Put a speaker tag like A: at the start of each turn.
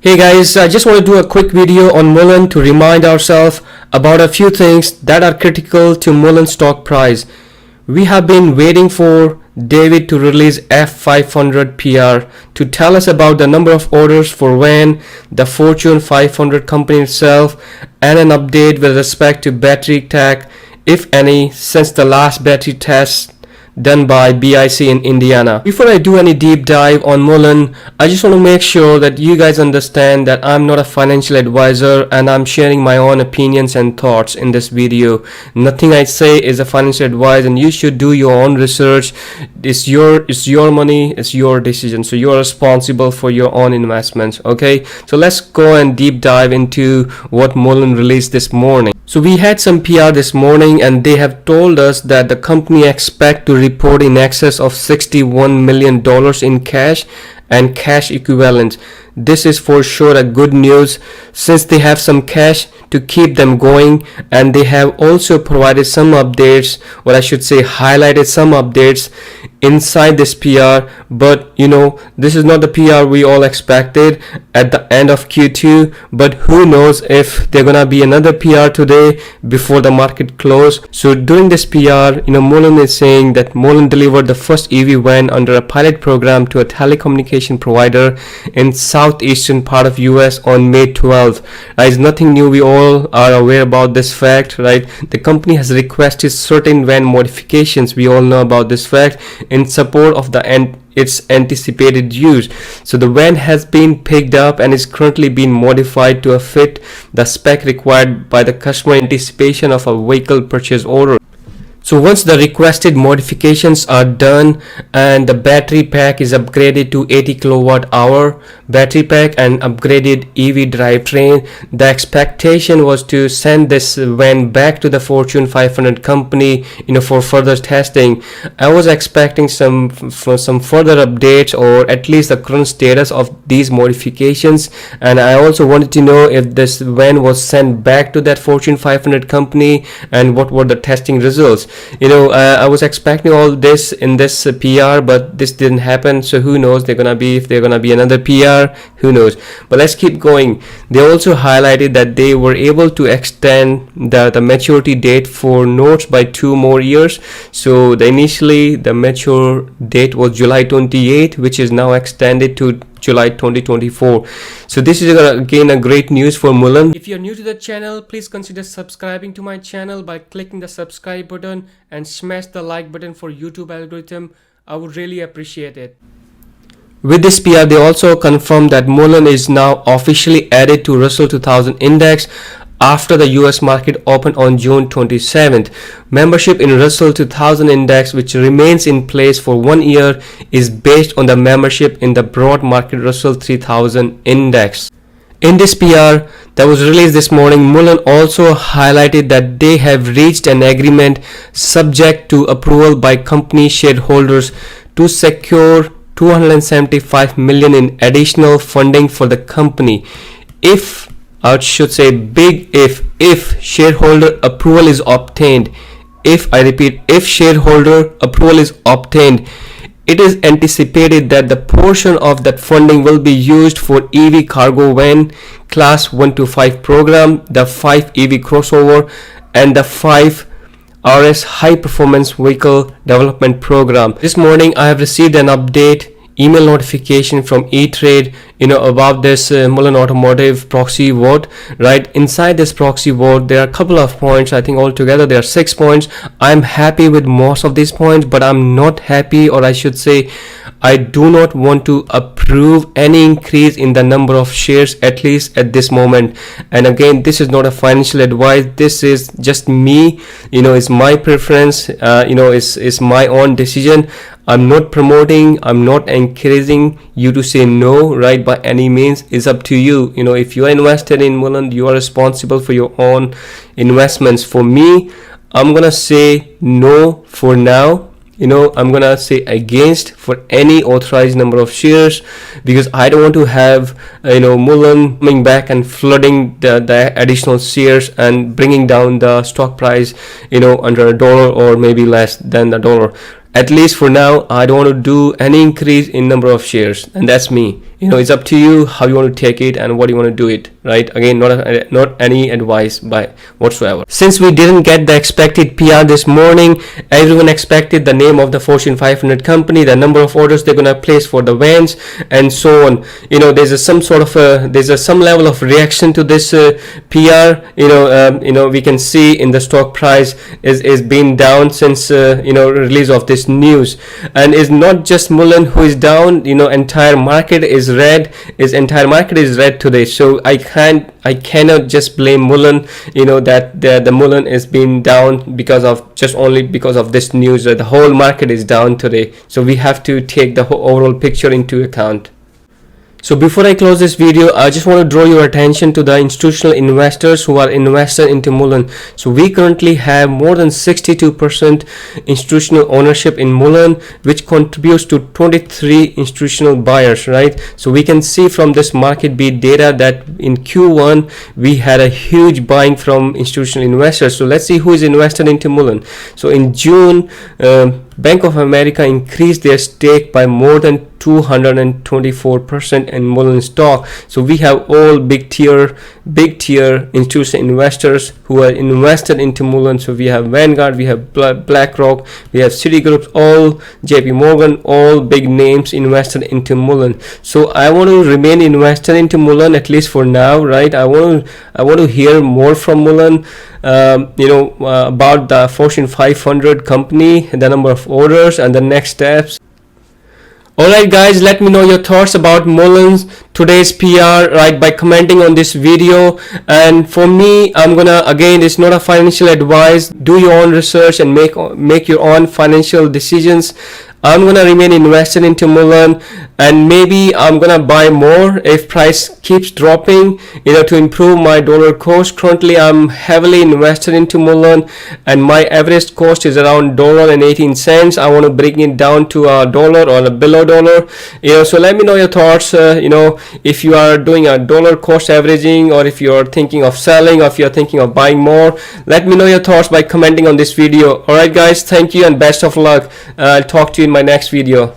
A: Hey guys, I just want to do a quick video on Mullen to remind ourselves about a few things that are critical to Mullen stock price. We have been waiting for David to release F500 PR to tell us about the number of orders for when the Fortune 500 company itself, and an update with respect to battery tech, if any, since the last battery test done by BIC in Indiana. Before I do any deep dive on Mullen, I just want to make sure that you guys understand that I'm not a financial advisor and I'm sharing my own opinions and thoughts in this video. Nothing I say is a financial advice, and you should do your own research. It's your money, it's your decision, so you're responsible for your own investments. Okay, so let's go and deep dive into what Mullen released this morning. So we had some PR this morning, and they have told us that the company expect to report in excess of $61 million in cash and cash equivalents. This is for sure a good news, since they have some cash to keep them going, and they have also provided some updates, or I should say highlighted some updates inside this PR. But you know, this is not the PR we all expected at the end of Q2, but who knows if they're gonna be another PR today before the market close. So during this PR, Mullen is saying that Mullen delivered the first EV van under a pilot program to a telecommunication provider in southeastern part of US on May 12th. It's nothing new, we all are aware about this fact, right? The company has requested certain van modifications, we all know about this fact, in support of its anticipated use. So the van has been picked up and is currently being modified to fit the spec required by the customer in anticipation of a vehicle purchase order. So once the requested modifications are done and the battery pack is upgraded to 80 kilowatt hour battery pack and upgraded EV drivetrain, the expectation was to send this van back to the Fortune 500 company, for further testing. I was expecting some further updates, or at least the current status of these modifications, and I also wanted to know if this van was sent back to that Fortune 500 company and what were the testing results. I was expecting all this in this PR, but this didn't happen. So who knows if they're gonna be another PR, who knows. But let's keep going. They also highlighted that they were able to extend the maturity date for notes by 2 more years. So initially the mature date was July 28, which is now extended to July 2024. So this is again a great news for Mullen. If you're new to the channel, please consider subscribing to my channel by clicking the subscribe button and smash the like button for YouTube algorithm. I would really appreciate it. With this PR, they also confirmed that Mullen is now officially added to Russell 2000 index after the US market opened on June 27th. Membership in Russell 2000 index, which remains in place for 1 year, is based on the membership in the broad market Russell 3000 index. In this PR that was released this morning, Mullen also highlighted that they have reached an agreement subject to approval by company shareholders to secure $275 million in additional funding for the company. If shareholder approval is obtained, if shareholder approval is obtained, it is anticipated that the portion of that funding will be used for EV cargo van class 1 to 5 program, the 5 EV crossover, and the 5 RS high performance vehicle development program. This morning I have received an update email notification from E-Trade about this Mullen Automotive Proxy Vote. Right inside this Proxy Vote, there are a couple of points. I think altogether there are 6 points. I'm happy with most of these points, but I'm not happy, or I should say I do not want to approve any increase in the number of shares, at least at this moment. And again, this is not a financial advice, this is just me, it's my preference, it's my own decision. I'm not promoting, I'm not encouraging you to say no, right? By any means, it's up to you. If you are invested in Mullen, you are responsible for your own investments. For me, I'm gonna say no for now. I'm gonna say against for any authorized number of shares, because I don't want to have Mullen coming back and flooding the additional shares and bringing down the stock price under $1 or maybe less than $1. At least for now, I don't want to do any increase in number of shares, and that's me. it's up to you how you want to take it and what you want to do it, right? Again, not any advice by whatsoever. Since we didn't get the expected PR this morning, everyone expected the name of the Fortune 500 company, the number of orders they're gonna place for the vans, and so on. There's some level of reaction to this PR. We can see in the stock price is being down since release of this news, and it's not just Mullen who is down. Entire market is red. Entire market is red today. So I cannot just blame Mullen. That the Mullen is being down because of this news. The whole market is down today. So we have to take the whole overall picture into account. So before I close this video, I just want to draw your attention to the institutional investors who are invested into Mullen. So we currently have more than 62% institutional ownership in Mullen, which contributes to 23 institutional buyers, right? So we can see from this market beat data that in Q1 we had a huge buying from institutional investors. So let's see who is invested into Mullen. So in June, Bank of America increased their stake by more than 224% in Mullen stock. So we have all big tier institutional investors who are invested into Mullen. So we have Vanguard, we have BlackRock, we have Citigroup, all JP Morgan, all big names invested into Mullen. So I want to remain invested into Mullen, at least for now, right? I want to hear more from Mullen. About the Fortune 500 company, the number of orders, and the next steps. Alright guys, let me know your thoughts about Mullen's today's PR, right, by commenting on this video. And for me, I'm gonna, again, it's not a financial advice. Do your own research and make your own financial decisions. I'm gonna remain invested into Mullen, and maybe I'm gonna buy more if price keeps dropping, to improve my dollar cost. Currently I'm heavily invested into Mullen, and my average cost is around $1.18. I want to bring it down to $1 or below $1. So let me know your thoughts. If you are doing a dollar cost averaging, or if you're thinking of selling, or if you're thinking of buying more, let me know your thoughts by commenting on this video. Alright guys, thank you and best of luck. I'll talk to you in my next video.